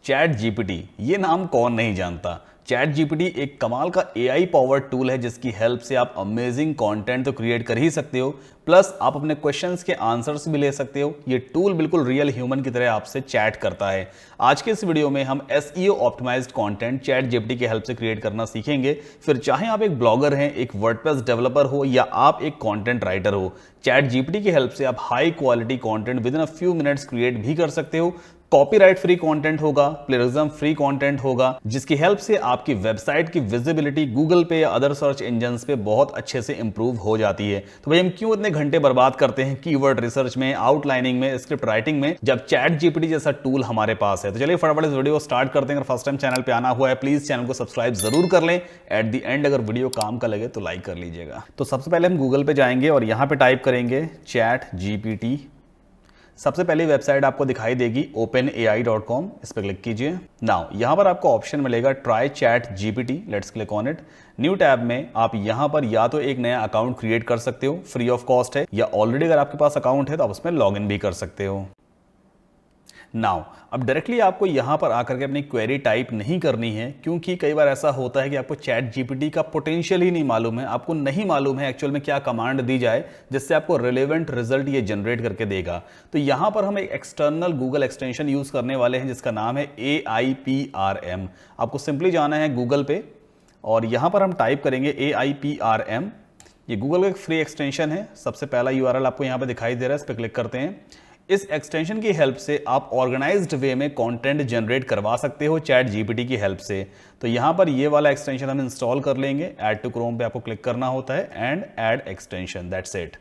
Chat GPT, ये नाम कौन नहीं जानता। चैट जीपीटी एक कमाल का एआई पावर्ड टूल है जिसकी हेल्प से आप अमेजिंग कंटेंट तो क्रिएट कर ही सकते हो, प्लस आप अपने क्वेश्चंस के आंसर्स भी ले सकते हो। ये टूल बिल्कुल रियल ह्यूमन की तरह आपसे चैट करता है। आज के इस वीडियो में हम SEO optimized content chat GPT की हेल्प से क्रिएट करना सीखेंगे। फिर चाहे आप एक ब्लॉगर हैं, एक वर्डप्रेस डेवलपर हो या आप एक कंटेंट राइटर हो, चैट जीपीटी की हेल्प से आप high quality content with in a few minutes create भी कर सकते हो। कॉपीराइट फ्री कंटेंट होगा, प्लेगरिज्म फ्री कंटेंट होगा, जिसकी हेल्प से आपकी वेबसाइट की विजिबिलिटी गूगल पे या अदर सर्च इंजन्स पे बहुत अच्छे से इंप्रूव हो जाती है। तो भाई हम क्यों इतने घंटे बर्बाद करते हैं कीवर्ड रिसर्च में, आउटलाइनिंग में, स्क्रिप्ट राइटिंग में, जब चैट जीपीटी जैसा टूल हमारे पास है। तो चलिए फटाफट इस वीडियो को स्टार्ट करते हैं। अगर फर्स्ट टाइम चैनल पे आना हुआ है प्लीज चैनल को सब्सक्राइब जरूर कर लें। एट द एंड अगर वीडियो काम का लगे तो लाइक कर लीजिएगा। तो सबसे पहले हम गूगल पे जाएंगे और यहां पे टाइप करेंगे चैट जीपीटी। सबसे पहली वेबसाइट आपको दिखाई देगी openai.com, इस पर क्लिक कीजिए। नाउ यहां पर आपको ऑप्शन मिलेगा try chat GPT, let's click on it. New tab में आप यहां पर या तो एक नया अकाउंट क्रिएट कर सकते हो, फ्री ऑफ कॉस्ट है, या ऑलरेडी अगर आपके पास अकाउंट है तो आप उसमें लॉग इन भी कर सकते हो। नाउ अब डायरेक्टली आपको यहां पर आकर के अपनी क्वेरी टाइप नहीं करनी है, क्योंकि कई बार ऐसा होता है कि आपको चैट जीपीटी का पोटेंशियल ही नहीं मालूम है, आपको नहीं मालूम है एक्चुअल में क्या कमांड दी जाए जिससे आपको रिलेवेंट रिजल्ट ये जनरेट करके देगा। तो यहां पर हम एक एक्सटर्नल गूगल एक्सटेंशन यूज करने वाले हैं जिसका नाम है AIPRM। आपको सिंपली जाना है गूगल पे और यहां पर हम टाइप करेंगे AIPRM। ये गूगल का एक फ्री एक्सटेंशन है। सबसे पहला URL आपको यहां पर दिखाई दे रहा है, इस पर क्लिक करते हैं। इस एक्सटेंशन की हेल्प से आप ऑर्गेनाइज्ड वे में कंटेंट जनरेट करवा सकते हो चैट जीपीटी की हेल्प से। तो यहां पर ये वाला एक्सटेंशन हम इंस्टॉल कर लेंगे। ऐड टू क्रोम पे आपको क्लिक करना होता है and add extension, that's it.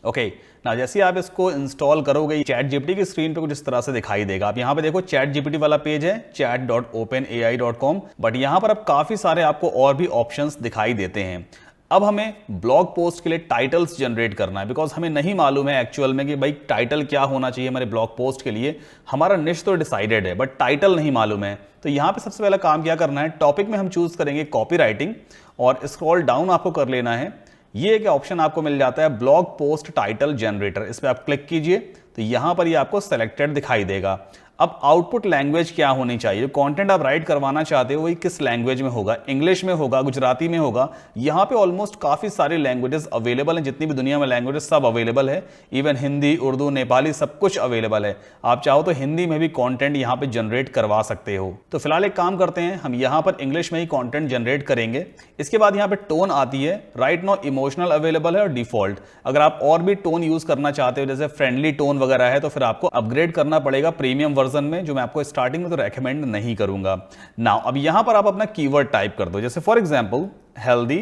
Okay ना, जैसे आप इसको इंस्टॉल करोगे चैट जीपीटी की स्क्रीन पे कुछ इस तरह से दिखाई देगा। आप यहां पे देखो चैट जीपीटी वाला पेज है chat.openai.com, बट यहां पर अब काफी सारे आपको और भी ऑप्शंस दिखाई देते हैं। अब हमें ब्लॉग पोस्ट के लिए टाइटल्स जनरेट करना है, बिकॉज हमें नहीं मालूम है एक्चुअल में कि भाई टाइटल क्या होना चाहिए हमारे ब्लॉग पोस्ट के लिए। हमारा निश तो डिसाइडेड है बट टाइटल नहीं मालूम है। तो यहां पे सबसे पहला काम क्या करना है, टॉपिक में हम चूज करेंगे कॉपी राइटिंग और स्क्रॉल डाउन आपको कर लेना है। ये एक ऑप्शन आपको मिल जाता है ब्लॉग पोस्ट टाइटल जनरेटर, इस पर आप क्लिक कीजिए तो यहां पर ये आपको सेलेक्टेड दिखाई देगा। अब आउटपुट लैंग्वेज क्या होनी चाहिए, कंटेंट आप राइट करवाना चाहते हो वही किस लैंग्वेज में होगा, इंग्लिश में होगा, गुजराती में होगा। यहाँ पे ऑलमोस्ट काफी सारे लैंग्वेजेस अवेलेबल हैं, जितनी भी दुनिया में लैंग्वेजेस सब अवेलेबल है। इवन हिंदी, उर्दू, नेपाली सब कुछ अवेलेबल है। आप चाहो तो हिंदी में भी कंटेंट यहाँ पे जनरेट करवा सकते हो। तो फिलहाल एक काम करते हैं, हम यहाँ पर इंग्लिश में ही कॉन्टेंट जनरेट करेंगे। इसके बाद यहाँ पे टोन आती है, राइट नाउ इमोशनल अवेलेबल है और डिफॉल्ट। अगर आप और भी टोन यूज करना चाहते हो जैसे फ्रेंडली टोन वगैरह है तो फिर आपको अपग्रेड करना पड़ेगा प्रीमियम वर्जन में, जो मैं आपको स्टार्टिंग में तो रेकमेंड नहीं करूंगा। नाउ अब यहां पर आप अपना कीवर्ड टाइप कर दो, जैसे फॉर एग्जांपल हेल्दी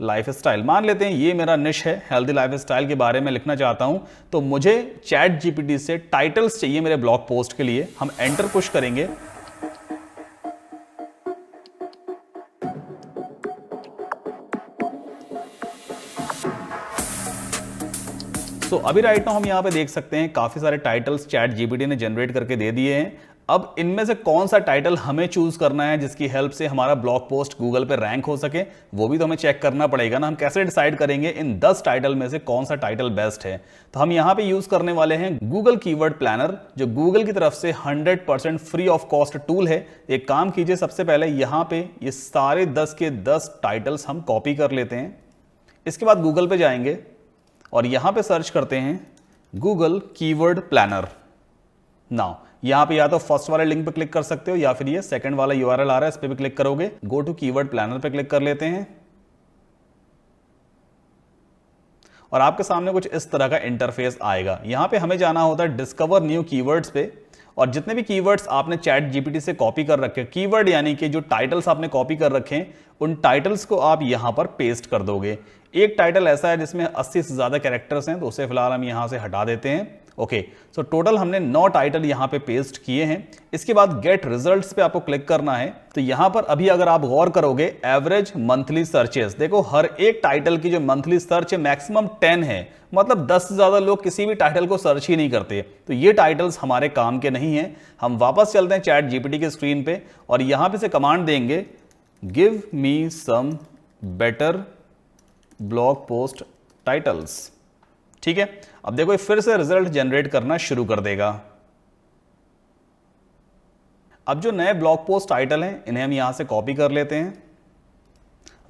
लाइफस्टाइल। मान लेते हैं ये मेरा निश है, हेल्दी लाइफस्टाइल के बारे में लिखना चाहता हूं, तो मुझे चैट जीपीटी से टाइटल्स चाहिए मेरे ब्लॉग पोस्ट के लिए। हम एंटर पुश करेंगे। तो अभी राइट नाउ हम यहां पे देख सकते हैं काफी सारे टाइटल्स चैट जीपीटी ने जनरेट करके दे दिए हैं। अब इनमें से कौन सा टाइटल हमें चूज करना है जिसकी हेल्प से हमारा ब्लॉग पोस्ट गूगल पे रैंक हो सके, वो भी तो हमें चेक करना पड़ेगा ना। हम कैसे डिसाइड करेंगे इन 10 टाइटल में से कौन सा टाइटल बेस्ट है। तो हम यहां पे यूज करने वाले हैं गूगल कीवर्ड प्लानर, जो गूगल की तरफ से 100% फ्री ऑफ कॉस्ट टूल है। एक काम कीजिए, सबसे पहले यहां पे ये सारे 10 के 10 टाइटल्स हम कॉपी कर लेते हैं। इसके बाद गूगल पे जाएंगे और यहां पे सर्च करते हैं गूगल कीवर्ड प्लानर। नाउ यहां पे या तो फर्स्ट वाले लिंक पे क्लिक कर सकते हो या फिर ये सेकंड वाला URL आ रहा है, इस पे भी क्लिक करोगे। गो टू कीवर्ड प्लानर पे क्लिक कर लेते हैं और आपके सामने कुछ इस तरह का इंटरफेस आएगा। यहां पे हमें जाना होता है डिस्कवर न्यू कीवर्ड्स पे, और जितने भी कीवर्ड्स आपने चैट जीपीटी से कॉपी कर रखे, कीवर्ड यानी कि जो टाइटल्स आपने कॉपी कर रखे हैं, उन टाइटल्स को आप यहां पर पेस्ट कर दोगे। एक टाइटल ऐसा है जिसमें 80 से ज्यादा कैरेक्टर्स हैं, तो उसे फिलहाल हम यहां से हटा देते हैं। ओके, सो टोटल हमने 9 टाइटल यहां पे पेस्ट किए हैं। इसके बाद गेट रिजल्ट्स पे आपको क्लिक करना है। तो यहां पर अभी अगर आप गौर करोगे एवरेज मंथली सर्चेस, देखो हर एक टाइटल की जो मंथली सर्च है मैक्सिमम 10 है, मतलब 10 से ज्यादा लोग किसी भी टाइटल को सर्च ही नहीं करते। तो ये टाइटल्स हमारे काम के नहीं है। हम वापस चलते हैं चैट जीपीटी के स्क्रीन पे और यहां पे से कमांड देंगे give me some better blog post titles. ठीक है, अब देखो फिर से रिजल्ट जनरेट करना शुरू कर देगा। अब जो नए ब्लॉग पोस्ट टाइटल हैं इन्हें हम यहाँ से कॉपी कर लेते हैं।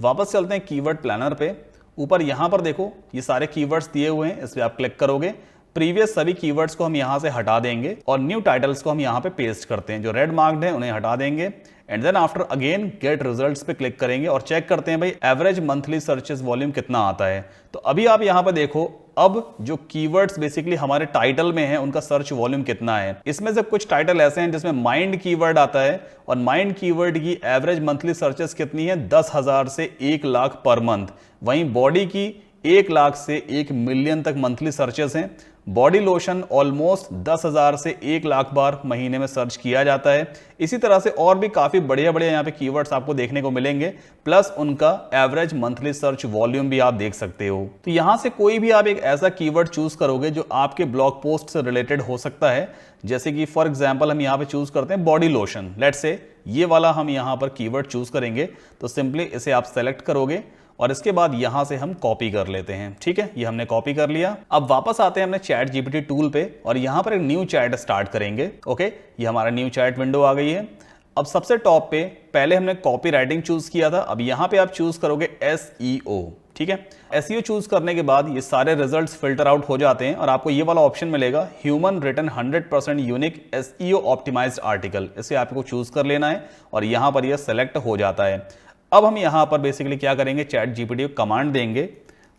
वापस चलते हैं कीवर्ड प्लानर पे। ऊपर यहाँ पर देखो ये सारे कीवर्ड्स दिए हुए हैं, इस पर आप क्लिक करोगे। प्रीवियस सभी कीवर्ड्स को हम यहाँ से हटा देंगे और न्यू टाइटल्स को हम यहाँ पे पेस्ट करते हैं। जो रेड मार्क्ड है उन्हें हटा देंगे and then after again get results पे क्लिक करेंगे और चेक करते हैं भाई एवरेज मंथली सर्चेस वॉल्यूम कितना आता है। तो अभी आप यहाँ पे देखो अब जो कीवर्ड्स बेसिकली हमारे टाइटल में है उनका सर्च वॉल्यूम कितना है। इसमें से कुछ टाइटल ऐसे हैं जिसमें माइंड कीवर्ड आता है और माइंड कीवर्ड की एवरेज मंथली सर्चेस कितनी है 10,000 से 1 लाख पर मंथ। वहीं बॉडी की 1 लाख से 1 मिलियन तक मंथली सर्चेस हैं। बॉडी लोशन ऑलमोस्ट 10,000 से 1 लाख बार महीने में सर्च किया जाता है। इसी तरह से और भी काफी बढ़िया बढ़िया यहाँ पे कीवर्ड्स आपको देखने को मिलेंगे, प्लस उनका एवरेज मंथली सर्च वॉल्यूम भी आप देख सकते हो। तो यहाँ से कोई भी आप एक ऐसा कीवर्ड चूज करोगे जो आपके ब्लॉग पोस्ट से रिलेटेड हो सकता है। जैसे कि फॉर एग्जाम्पल हम यहाँ पे चूज करते हैं बॉडी लोशन, लेट्स से ये वाला हम यहाँ पर कीवर्ड चूज करेंगे। तो सिंपली इसे आप सेलेक्ट करोगे और इसके बाद यहां से हम कॉपी कर लेते हैं। ठीक है, ये हमने कॉपी कर लिया। अब वापस आते हैं हमने चैट जीपीटी टूल पे और यहां पर एक न्यू चैट स्टार्ट करेंगे। ओके, ये हमारा न्यू चैट विंडो आ गई है। अब सबसे टॉप पे पहले हमने कॉपी राइटिंग चूज किया था, अब यहां पे आप चूज करोगे SEO। ठीक है, SEO चूज करने के बाद ये सारे रिजल्ट्स फिल्टर आउट हो जाते हैं और आपको ये वाला ऑप्शन मिलेगा human written 100% unique SEO optimized article. इसे आपको चूज कर लेना है और यहां पर यह सेलेक्ट हो जाता है। अब हम यहां पर बेसिकली क्या करेंगे, चैट जीपीटी को कमांड देंगे,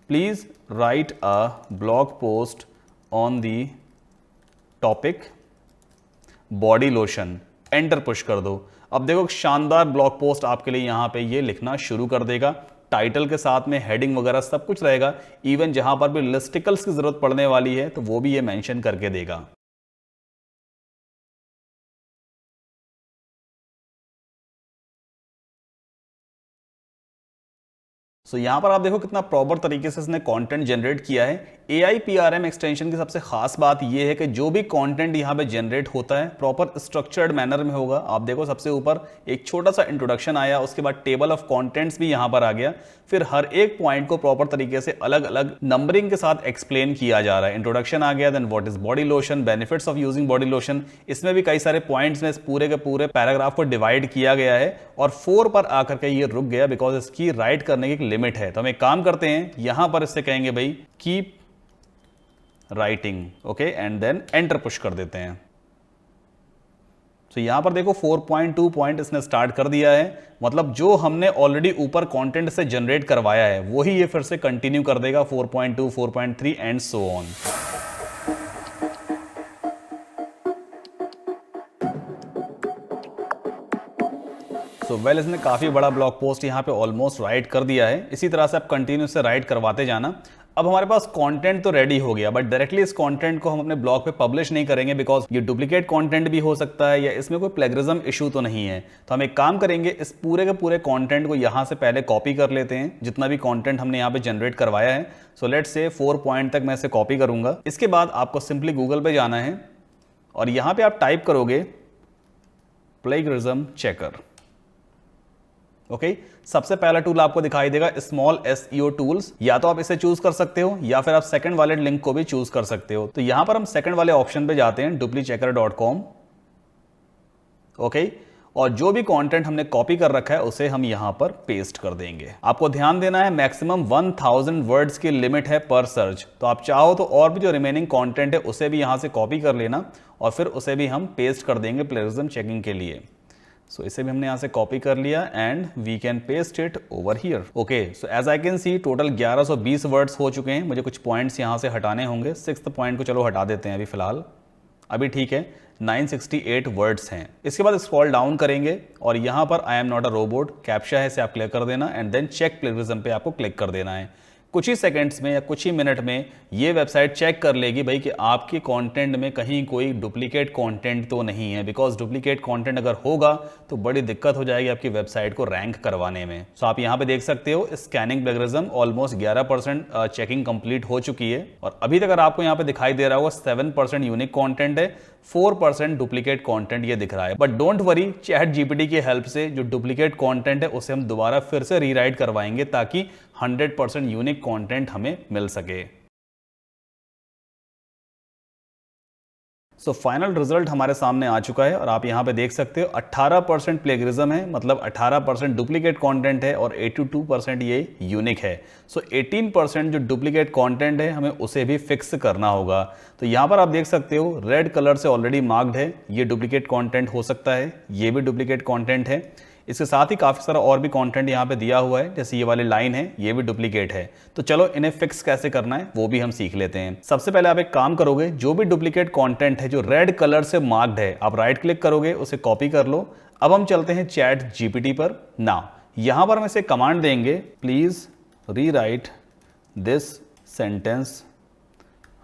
please right a blog post on the topic body lotion. Enter push कर दो। अब देखो शानदार ब्लॉग पोस्ट आपके लिए यहां पे ये लिखना शुरू कर देगा। टाइटल के साथ में हेडिंग वगैरह सब कुछ रहेगा। इवन जहां पर भी लिस्टिकल्स की जरूरत पड़ने वाली है तो वो भी ये मेंशन करके देगा। सो यहाँ पर आप देखो कितना प्रॉपर तरीके से इसने कंटेंट जनरेट किया है। AIPRM एक्सटेंशन की सबसे खास बात यह है कि जो भी कंटेंट यहाँ पे जनरेट होता है प्रॉपर स्ट्रक्चर्ड मैनर में होगा। आप देखो सबसे ऊपर एक छोटा सा इंट्रोडक्शन आया, उसके बाद टेबल ऑफ कंटेंट्स भी यहाँ पर आ गया, फिर हर एक पॉइंट को प्रॉपर तरीके से अलग अलग नंबरिंग के साथ एक्सप्लेन किया जा रहा है। इंट्रोडक्शन आ गया, then what is body lotion, benefits of using body lotion. इसमें भी कई सारे पॉइंट्स में इस पूरे के पूरे पैराग्राफ को डिवाइड किया गया है और 4 पर आकर के ये रुक गया बिकॉज इसकी राइट करने की एक लिमिट है। तो हम एक काम करते हैं, यहां पर इससे कहेंगे भाई keep writing, okay, and then enter push कर देते हैं। तो यहां पर देखो 4.2 पॉइंट इसने स्टार्ट कर दिया है, मतलब जो हमने ऑलरेडी ऊपर कंटेंट से जनरेट करवाया है वही ये फिर से कंटिन्यू कर देगा 4.2, 4.3 and so on. So well इसने काफी बड़ा ब्लॉग पोस्ट यहाँ पे ऑलमोस्ट राइट कर दिया है। इसी तरह से आप कंटिन्यू से राइट करवाते जाना। अब हमारे पास कंटेंट तो रेडी हो गया, बट डायरेक्टली इस कंटेंट को हम अपने ब्लॉग पे पब्लिश नहीं करेंगे बिकॉज ये डुप्लीकेट कंटेंट भी हो सकता है या इसमें कोई प्लेगरिज्म इशू तो नहीं है। तो हम एक काम करेंगे, इस पूरे के पूरे कंटेंट को यहाँ से पहले कॉपी कर लेते हैं, जितना भी कंटेंट हमने यहाँ पे जनरेट करवाया है। सो लेट्स से 4 पॉइंट तक मैं इसे कॉपी करूंगा। इसके बाद आपको सिंपली गूगल पे जाना है और यहाँ पे आप टाइप करोगे प्लेगरिज्म चेकर। ओके, सबसे पहला टूल आपको दिखाई देगा स्मॉल SEO टूल्स। या तो आप इसे चूज कर सकते हो या फिर आप सेकंड वाले लिंक को भी चूज कर सकते हो। तो यहां पर हम सेकंड वाले ऑप्शन पे जाते हैं duplichecker.com। ओके, और जो भी कंटेंट हमने कॉपी कर रखा है उसे हम यहां पर पेस्ट कर देंगे। आपको ध्यान देना है मैक्सिमम 1000 वर्ड्स की लिमिट है पर सर्च। तो आप चाहो तो और भी जो रिमेनिंग कंटेंट है उसे भी यहां से कॉपी कर लेना और फिर उसे भी हम पेस्ट कर देंगे प्लेगरिज्म चेकिंग के लिए। सो इसे भी हमने यहाँ से कॉपी कर लिया and we can paste it over here. Okay, so as I can see total 1120 words हो चुके हैं। मुझे कुछ पॉइंट्स यहाँ से हटाने होंगे। 6th पॉइंट को चलो हटा देते हैं अभी फिलहाल, अभी ठीक है। 968 वर्ड्स हैं। इसके बाद स्क्रॉल डाउन करेंगे और यहाँ पर I am not a robot captcha है, इसे आप क्लिक कर देना एंड देन चेक प्लेगरिज्म पे आपको क्लिक कर देना है। कुछ ही सेकंड्स में या कुछ ही मिनट में ये वेबसाइट चेक कर लेगी भाई कि आपके कंटेंट में कहीं कोई डुप्लीकेट कंटेंट तो नहीं है, बिकॉज डुप्लीकेट कंटेंट अगर होगा तो बड़ी दिक्कत हो जाएगी आपकी वेबसाइट को रैंक करवाने में। सो आप यहाँ पे देख सकते हो scanning plagiarism almost 11% checking complete हो चुकी है और अभी तक अगर आपको यहाँ पे दिखाई दे रहा होगा 7% यूनिक कॉन्टेंट है, 4% डुप्लीकेट कंटेंट ये दिख रहा है। But don't worry, chat GPT की हेल्प से जो डुप्लीकेट कंटेंट है उसे हम दोबारा फिर से रीराइट करवाएंगे ताकि 100% यूनिक कंटेंट हमें मिल सके। सो फाइनल रिजल्ट हमारे सामने आ चुका है और आप यहाँ पे देख सकते हो 18% प्लेगरिज्म है, मतलब 18% डुप्लीकेट कंटेंट है और 82% ये यूनिक है। सो 18% जो डुप्लीकेट कंटेंट है हमें उसे भी फिक्स करना होगा। तो यहाँ पर आप देख सकते हो रेड कलर से ऑलरेडी मार्क्ड है, ये डुप्लीकेट कंटेंट हो सकता है, ये भी डुप्लीकेट कंटेंट है। इसके साथ ही काफ़ी सारा और भी कंटेंट यहाँ पे दिया हुआ है, जैसे ये वाली लाइन है ये भी डुप्लीकेट है। तो चलो इन्हें फिक्स कैसे करना है वो भी हम सीख लेते हैं। सबसे पहले आप एक काम करोगे, जो भी डुप्लीकेट कंटेंट है जो रेड कलर से मार्क्ड है, आप राइट क्लिक करोगे, उसे कॉपी कर लो। अब हम चलते हैं चैट जीपीटी पर। ना यहाँ पर हम इसे कमांड देंगे, please rewrite this sentence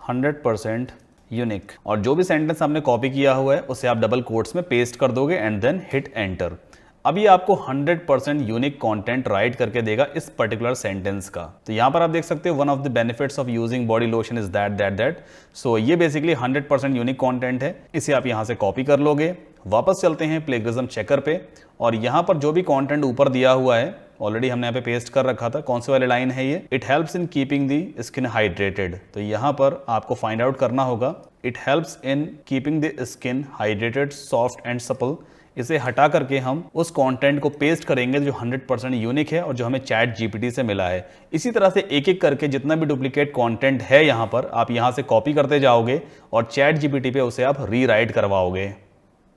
100% unique, और जो भी सेंटेंस आपने कॉपी किया हुआ है उसे आप डबल कोट्स में पेस्ट कर दोगे एंड देन हिट एंटर। अब ये आपको 100% यूनिक कंटेंट राइट करके देगा इस पर्टिकुलर सेंटेंस का। तो यहाँ पर आप देख सकते हो one of the benefits of using body lotion is that. So ये बेसिकली 100% यूनिक कंटेंट है। इसे आप यहाँ से कॉपी कर लोगे। वापस चलते हैं प्लेगरिज्म चेकर पे, और यहाँ पर जो भी कंटेंट ऊपर दिया हुआ है ऑलरेडी हमने यहाँ पे पेस्ट कर रखा था। कौन सी वाली लाइन है ये? It helps in keeping the skin hydrated. तो यहाँ पर आपको फाइंड आउट करना होगा, it helps in keeping the skin hydrated soft and supple. इसे हटा करके हम उस कंटेंट को पेस्ट करेंगे जो 100% यूनिक है और जो हमें चैट जीपीटी से मिला है। इसी तरह से एक एक करके जितना भी डुप्लीकेट कंटेंट है यहाँ पर आप यहाँ से कॉपी करते जाओगे और चैट जीपीटी पे उसे आप रीराइट करवाओगे।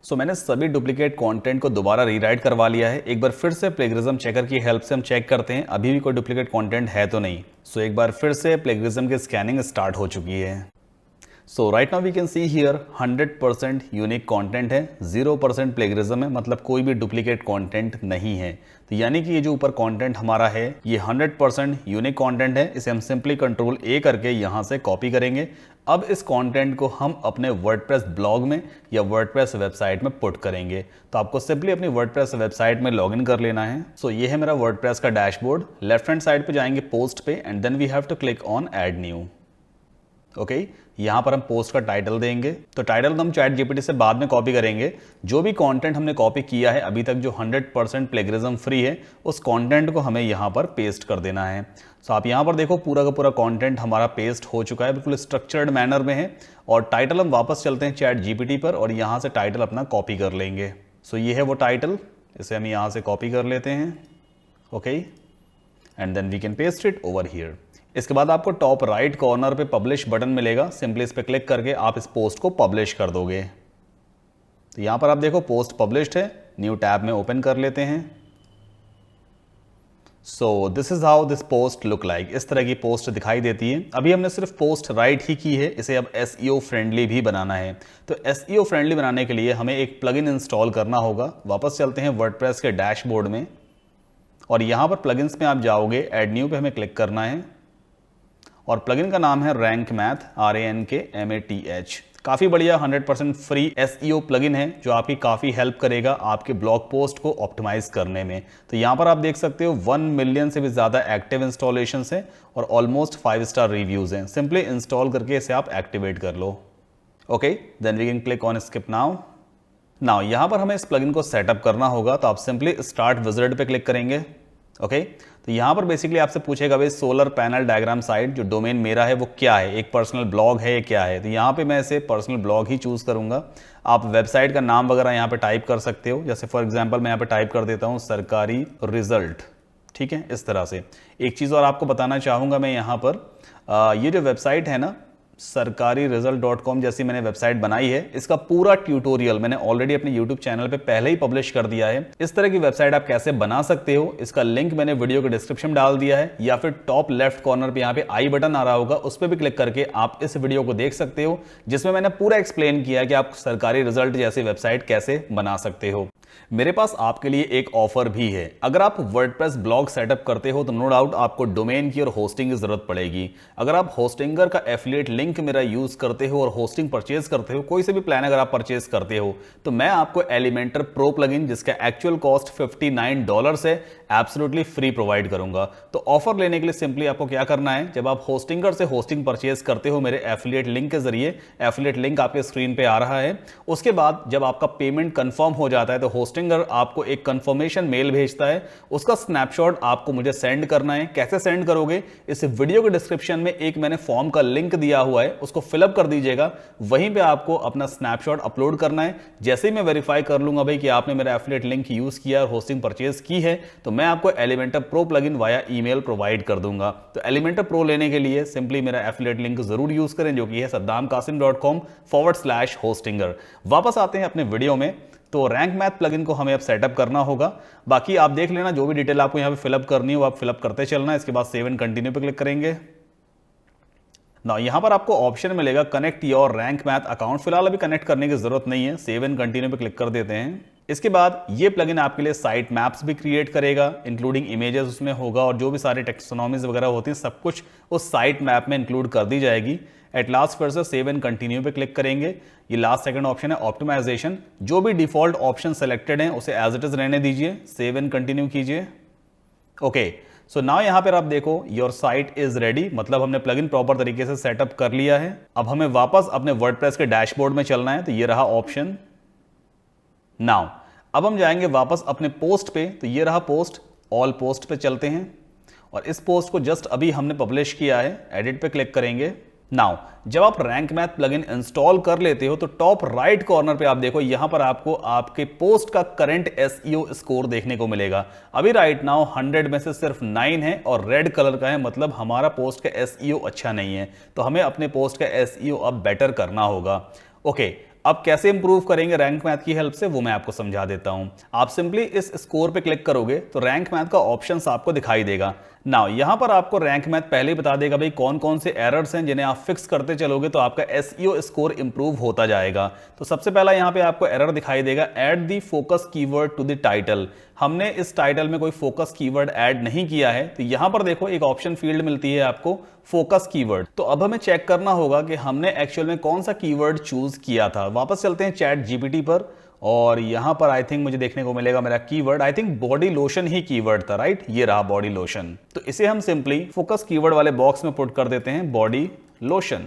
सो मैंने सभी डुप्लीकेट कंटेंट को दोबारा रीराइट करवा लिया है। एक बार फिर से प्लेगरिज्म चेकर की हेल्प से हम चेक करते हैं अभी भी कोई डुप्लीकेट कंटेंट है तो नहीं। सो एक बार फिर से प्लेगरिज्म की स्कैनिंग स्टार्ट हो चुकी है। So right now we can see here 100% unique content है, 0% प्लेगरिज्म है, मतलब कोई भी डुप्लीकेट कंटेंट नहीं है। तो यानी कि ये जो ऊपर कंटेंट हमारा है ये 100% यूनिक कंटेंट है। इसे हम सिंपली कंट्रोल ए करके यहाँ से कॉपी करेंगे। अब इस कंटेंट को हम अपने वर्डप्रेस ब्लॉग में या वर्डप्रेस वेबसाइट में पुट करेंगे। तो आपको सिंपली अपनी वर्डप्रेस वेबसाइट में लॉगिन कर लेना है। सो ये है मेरा वर्डप्रेस का डैशबोर्ड। लेफ्ट हैंड साइड पे जाएंगे पोस्ट पे and then we have to click on add new. Okay, यहाँ पर हम पोस्ट का टाइटल देंगे। तो टाइटल तो हम चैट जीपीटी से बाद में कॉपी करेंगे। जो भी कंटेंट हमने कॉपी किया है अभी तक जो 100% प्लेगरिज्म फ्री है उस कंटेंट को हमें यहाँ पर पेस्ट कर देना है। सो आप यहाँ पर देखो पूरा का पूरा कंटेंट हमारा पेस्ट हो चुका है, बिल्कुल स्ट्रक्चर्ड मैनर में है। और टाइटल हम वापस चलते हैं चैट जीपीटी पर और यहाँ से टाइटल अपना कॉपी कर लेंगे। सो ये है वो टाइटल, इसे हम यहाँ से कॉपी कर लेते हैं। Okay, and then we can paste it over here. इसके बाद आपको टॉप राइट कॉर्नर पे पब्लिश बटन मिलेगा, सिंपली इस पर क्लिक करके आप इस पोस्ट को पब्लिश कर दोगे। तो यहां पर आप देखो पोस्ट पब्लिश्ड है, न्यू टैब में ओपन कर लेते हैं। So this is how this post look like. इस तरह की पोस्ट दिखाई देती है। अभी हमने सिर्फ पोस्ट राइट ही की है, इसे अब SEO फ्रेंडली भी बनाना है। तो SEO फ्रेंडली बनाने के लिए हमें एक प्लगइन इंस्टॉल करना होगा। वापस चलते हैं वर्डप्रेस के डैशबोर्ड में और यहां पर प्लगइन्स में आप जाओगे, ऐड न्यू पे हमें क्लिक करना है और प्लगइन का नाम है रैंक मैथ, RANKMATH। काफ़ी बढ़िया 100% फ्री SEO प्लगइन है जो आपकी काफ़ी हेल्प करेगा आपके ब्लॉग पोस्ट को ऑप्टिमाइज करने में। तो यहाँ पर आप देख सकते हो 1 मिलियन से भी ज़्यादा एक्टिव इंस्टॉलेशन है और ऑलमोस्ट 5 स्टार रिव्यूज़ हैं। सिंपली इंस्टॉल करके इसे आप एक्टिवेट कर लो। Okay, then we can click on skip now यहाँ पर हमें इस प्लगइन को सेटअप करना होगा। तो आप सिंपली स्टार्ट विजिट पे क्लिक करेंगे। ओके, तो यहाँ पर बेसिकली आपसे पूछेगा भाई सोलर पैनल डायग्राम साइट जो डोमेन मेरा है वो क्या है, एक पर्सनल ब्लॉग है, क्या है। तो यहाँ पे मैं इसे पर्सनल ब्लॉग ही चूज करूंगा। आप वेबसाइट का नाम वगैरह यहाँ पे टाइप कर सकते हो, जैसे फॉर एग्जांपल मैं यहाँ पे टाइप कर देता हूँ सरकारी रिजल्ट। ठीक है, इस तरह से। एक चीज़ और आपको बताना चाहूँगा मैं यहाँ पर, ये जो वेबसाइट है ना sarkariresult.com जैसी मैंने वेबसाइट बनाई है, इसका पूरा ट्यूटोरियल मैंने ऑलरेडी अपने YouTube चैनल पे पहले ही पब्लिश कर दिया है। इस तरह की वेबसाइट आप कैसे बना सकते हो इसका लिंक मैंने वीडियो के डिस्क्रिप्शन में डाल दिया है, या फिर टॉप लेफ्ट कॉर्नर पे यहाँ पे आई बटन आ रहा होगा, उस पर भी क्लिक करके आप इस वीडियो को देख सकते हो, जिसमें मैंने पूरा एक्सप्लेन किया है कि आप सरकारी रिजल्ट जैसी वेबसाइट कैसे बना सकते हो। मेरे पास आपके लिए एक ऑफर भी है। अगर आप वर्डप्रेस ब्लॉग सेटअप करते हो तो नो डाउट आपको डोमेन की और होस्टिंग की जरूरत पड़ेगी। अगर आप होस्टिंगर का एफिलिएट लिंक मेरा यूज करते हो और होस्टिंग परचेज करते हो, कोई से भी प्लान अगर आप परचेज करते हो, तो मैं आपको एलिमेंटर प्रो प्लगइन जिसका एक्चुअल कॉस्ट $59 है एब्सोल्युटली फ्री प्रोवाइड करूंगा। तो ऑफर लेने के लिए सिंपली आपको क्या करना है, जब आप होस्टिंगर से होस्टिंग परचेज करते हो मेरे एफिलिएट लिंक के जरिए, एफिलिएट लिंक आपके स्क्रीन पे आ रहा है, उसके बाद जब आपका पेमेंट कंफर्म हो जाता है तो होस्टिंगर आपको एक कंफर्मेशन मेल भेजता है, उसका स्नैपशॉट आपको मुझे सेंड करना है। कैसे सेंड करोगे, इस वीडियो के डिस्क्रिप्शन में एक मैंने फॉर्म का लिंक दिया हुआ है, उसको फिलअप कर दीजिएगा। वहीं पे आपको अपना स्नैपशॉट अपलोड करना है। जैसे ही मैं वेरीफाई कर लूंगा भाई कि आपने मेरा एफिलिएट लिंक यूज किया और होस्टिंग परचेज की है, तो मैं आपको Elementor pro plugin via email provide कर दूंगा। तो एलिमेंटर प्रो लेने के लिए सिंपली मेरा एफिलिएट लिंक जरूर यूज करें, जो कि है saddamkasim.com/hostinger। वापस आते हैं अपने वीडियो में। तो रैंक मैथ प्लगइन को हमें अब सेटअप करना होगा। बाकी आप देख लेना, जो भी डिटेल आपको यहां पे फिलअप करनी हो आप फिलअप करते चलना। इसके बाद सेव एंड कंटिन्यू पे क्लिक करेंगे ना। यहां पर आपको ऑप्शन मिलेगा connect your rank math account. फिलहाल अभी कनेक्ट करने की जरूरत नहीं है, सेव एंड कंटिन्यू पे क्लिक कर देते हैं। इसके बाद ये प्लगइन आपके लिए साइट मैप्स भी क्रिएट करेगा, इंक्लूडिंग इमेजेस उसमें होगा, और जो भी सारे टेक्सोनॉमीज वगैरह होती हैं सब कुछ उस साइट मैप में इंक्लूड कर दी जाएगी। एट लास्ट फिर से सेव एंड कंटिन्यू पे क्लिक करेंगे। ये लास्ट सेकंड ऑप्शन है ऑप्टिमाइजेशन। जो भी डिफॉल्ट ऑप्शन सेलेक्टेड हैं उसे एज इट इज रहने दीजिए, सेव एंड कंटिन्यू कीजिए। ओके, सो नाउ यहां पर आप देखो योर साइट इज रेडी, मतलब हमने प्लगइन प्रॉपर तरीके से सेटअप कर लिया है। अब हमें वापस अपने वर्डप्रेस के डैशबोर्ड में चलना है, तो ये रहा ऑप्शन। नाउ अब हम जाएंगे वापस अपने पोस्ट पे, तो ये रहा पोस्ट। ऑल पोस्ट पे चलते हैं और इस पोस्ट को जस्ट अभी हमने पब्लिश किया है, एडिट पे क्लिक करेंगे। नाउ जब आप रैंक मैथ प्लगइन इंस्टॉल कर लेते हो तो टॉप राइट कॉर्नर पे आप देखो, यहां पर आपको आपके पोस्ट का करंट एसईओ स्कोर देखने को मिलेगा। अभी राइट नाउ 100 में से सिर्फ 9 है और रेड कलर का है, मतलब हमारा पोस्ट का एसईओ अच्छा नहीं है। तो हमें अपने पोस्ट का एसईओ अब बेटर करना होगा। ओके, अब कैसे इंप्रूव करेंगे रैंक मैथ की हेल्प से, वो मैं आपको समझा देता हूं। आप सिंपली इस स्कोर पे क्लिक करोगे तो रैंक मैथ का ऑप्शंस आपको दिखाई देगा। नाउ यहां पर आपको रैंक मैथ पहले ही बता देगा भाई कौन कौन से एरर्स हैं जिन्हें आप फिक्स करते चलोगे तो आपका एसईओ स्कोर इंप्रूव होता जाएगा। तो सबसे पहला यहां पे आपको एरर दिखाई देगा, add the focus keyword to the title. हमने इस टाइटल में कोई फोकस कीवर्ड ऐड नहीं किया है। तो यहां पर देखो एक ऑप्शन फील्ड मिलती है आपको फोकस कीवर्ड। तो अब हमें चेक करना होगा कि हमने एक्चुअल में कौन सा कीवर्ड चूज किया था। वापस चलते हैं चैट जीपीटी पर और यहां पर आई थिंक मुझे देखने को मिलेगा मेरा keyword, I think body lotion he keyword था, राइट। ये रहा बॉडी लोशन। तो इसे हम सिंपली फोकस कीवर्ड वाले बॉक्स में पुट कर देते हैं, बॉडी लोशन।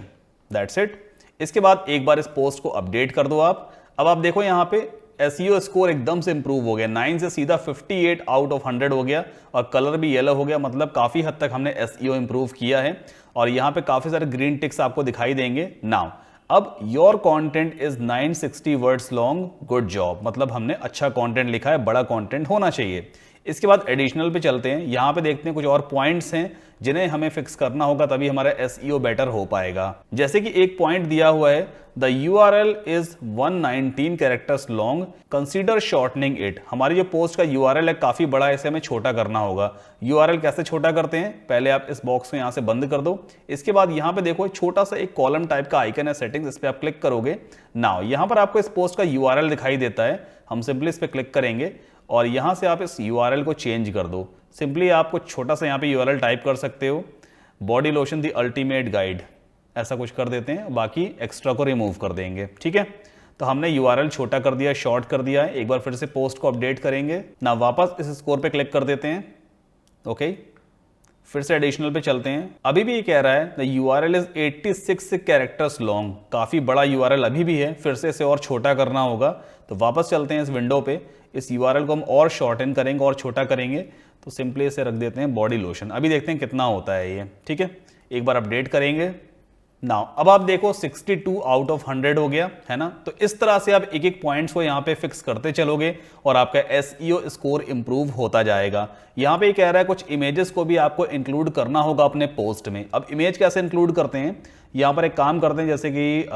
That's it. इसके बाद एक बार इस पोस्ट को अपडेट कर दो आप। अब आप देखो यहां पे एसईओ स्कोर एकदम से इंप्रूव हो गया, 9 से सीधा 58 आउट ऑफ 100 हो गया और कलर भी येलो हो गया, मतलब काफी हद तक हमने एसईओ इंप्रूव किया है। और यहां पे काफी सारे ग्रीन टिक्स आपको दिखाई देंगे। नाउ अब your content is 960 words long, good job, मतलब हमने अच्छा कंटेंट लिखा है, बड़ा कंटेंट होना चाहिए। इसके बाद एडिशनल पे चलते हैं। यहां पे देखते हैं कुछ और पॉइंट्स हैं जिन्हें हमें फिक्स करना होगा, तभी हमारा एसईओ बेटर हो पाएगा। जैसे कि एक पॉइंट दिया हुआ है, the URL is 119 characters long, consider shortening it. हमारी जो पोस्ट का यूआरएल है काफी बड़ा है, इसे हमें छोटा करना होगा। यूआरएल कैसे छोटा करते हैं, पहले आप इस बॉक्स को यहां से बंद कर दो। इसके बाद यहां पे देखो छोटा सा एक कॉलम टाइप का आइकन है सेटिंग्स, इस पे आप क्लिक करोगे। नाउ यहां पर आपको इस पोस्ट का यूआरएल दिखाई देता है, हम सिंपली इस पे क्लिक करेंगे और यहां से आप इस यूआरएल को चेंज कर दो। सिंपली आपको छोटा सा यहां पे यूआरएल टाइप कर सकते हो, body lotion the ultimate guide, ऐसा कुछ कर देते हैं, बाकी एक्स्ट्रा को रिमूव कर देंगे। ठीक है, तो हमने यूआरएल छोटा कर दिया, शॉर्ट कर दिया है। एक बार फिर से पोस्ट को अपडेट करेंगे ना, वापस इस स्कोर पे क्लिक कर देते हैं। ओके, फिर से एडिशनल पे चलते हैं। अभी भी ये कह रहा है the URL is 86 characters long, काफी बड़ा यूआरएल अभी भी है, फिर से इसे और छोटा करना होगा। तो वापस चलते हैं इस विंडो पे, इस यूआरएल को हम और शॉर्टन करेंगे और छोटा करेंगे। तो सिंपली इसे रख देते हैं बॉडी लोशन। अभी देखते हैं कितना होता है ये। ठीक है, एक बार अपडेट करेंगे। नाउ अब आप देखो 62 आउट ऑफ 100 हो गया है ना। तो इस तरह से आप एक एक पॉइंट्स को यहां पे फिक्स करते चलोगे और आपका एसईओ स्कोर इंप्रूव होता जाएगा। यहां पे कह रहा है कुछ इमेजेस को भी आपको इंक्लूड करना होगा अपने पोस्ट में। अब इमेज कैसे इंक्लूड करते हैं, यहां पर एक काम करते हैं, जैसे कि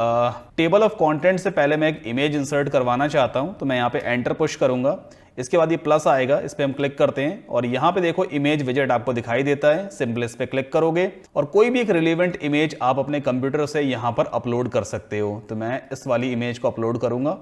टेबल ऑफ कंटेंट से पहले मैं एक इमेज इंसर्ट करवाना चाहता हूं, तो मैं यहां पे एंटर पुश करूंगा। इसके बाद ये प्लस आएगा, इस पे हम क्लिक करते हैं और यहां पे देखो इमेज विजेट आपको दिखाई देता है। सिंपल इस पे क्लिक करोगे और कोई भी एक रिलेवेंट इमेज आप अपने कंप्यूटर से यहां पर अपलोड कर सकते हो। तो मैं इस वाली इमेज को अपलोड करूंगा।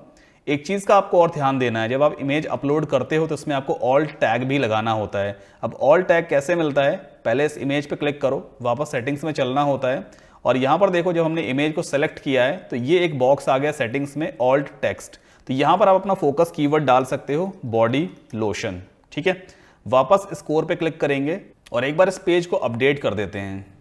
एक चीज का आपको और ध्यान देना है, जब आप इमेज अपलोड करते हो तो इसमें आपको ऑल्ट टैग भी लगाना होता है। अब ऑल्ट टैग कैसे मिलता है, पहले इस इमेज पे क्लिक करो, वापस सेटिंग्स में चलना होता है और यहां पर देखो जब हमने इमेज को सेलेक्ट किया है तो ये एक बॉक्स आ गया सेटिंग्स में, ऑल्ट टेक्स्ट। तो यहां पर आप अपना फोकस कीवर्ड डाल सकते हो, बॉडी लोशन। ठीक है, वापस स्कोर पे क्लिक करेंगे और एक बार इस पेज को अपडेट कर देते हैं।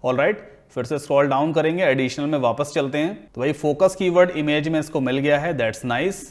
ऑलराइट, फिर से स्क्रॉल डाउन करेंगे, एडिशनल में वापस चलते हैं, तो भाई फोकस कीवर्ड इमेज में इसको मिल गया है, दैट्स नाइस।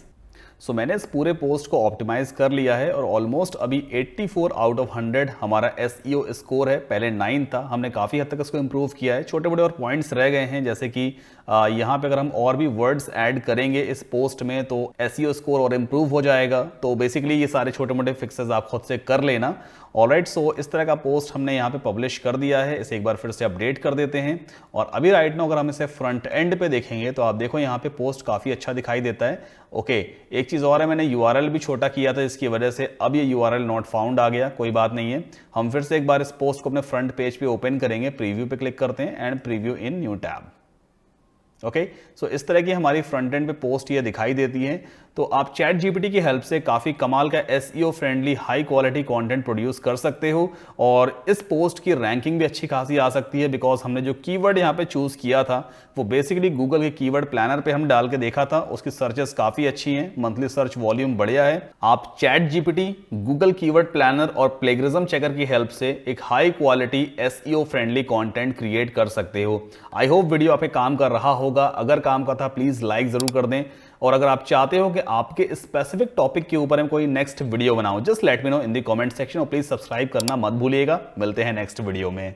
सो मैंने इस पूरे पोस्ट को ऑप्टिमाइज कर लिया है और ऑलमोस्ट अभी 84 आउट ऑफ 100 हमारा एसईओ स्कोर है। पहले 9 था, हमने काफ़ी हद तक इसको इंप्रूव किया है। छोटे बड़े और पॉइंट्स रह गए हैं, जैसे कि यहाँ पे अगर हम और भी वर्ड्स ऐड करेंगे इस पोस्ट में तो एसईओ स्कोर और इम्प्रूव हो जाएगा। तो बेसिकली ये सारे छोटे मोटे फिक्सेस आप खुद से कर लेना। ऑलराइट, सो इस तरह का पोस्ट हमने यहाँ पे पब्लिश कर दिया है। इसे एक बार फिर से अपडेट कर देते हैं और अभी राइट नाउ अगर हम इसे फ्रंट एंड पे देखेंगे तो आप देखो यहाँ पे पोस्ट काफ़ी अच्छा दिखाई देता है। ओके, एक चीज़ और है, मैंने यूआरएल भी छोटा किया था, इसकी वजह से अब ये यूआरएल नॉट फाउंड आ गया, कोई बात नहीं है। हम फिर से एक बार इस पोस्ट को अपने फ्रंट पेज पे ओपन करेंगे, प्रीव्यू पे क्लिक करते हैं and preview in new tab. Okay, so इस तरह की हमारी फ्रंट एंड पे पोस्ट ये दिखाई देती है। तो आप चैट जीपीटी की हेल्प से काफ़ी कमाल का SEO friendly high quality content produce कर सकते हो और इस पोस्ट की रैंकिंग भी अच्छी खासी आ सकती है, बिकॉज हमने जो कीवर्ड यहाँ पे चूज़ किया था वो बेसिकली गूगल के कीवर्ड प्लानर पे हम डाल के देखा था, उसकी सर्चेस काफ़ी अच्छी हैं, मंथली सर्च वॉल्यूम बढ़िया है। आप chat GPT, Google keyword planner और प्लेगरिज्म चेकर की हेल्प से एक high quality SEO friendly content create कर सकते हो। आई होप वीडियो आप पे काम कर रहा होगा, अगर काम का था प्लीज़ लाइक ज़रूर कर दें और अगर आप चाहते हो कि आपके स्पेसिफिक टॉपिक के ऊपर हम कोई नेक्स्ट वीडियो बनाओ, just let me know in the comment section और प्लीज सब्सक्राइब करना मत भूलिएगा। मिलते हैं नेक्स्ट वीडियो में।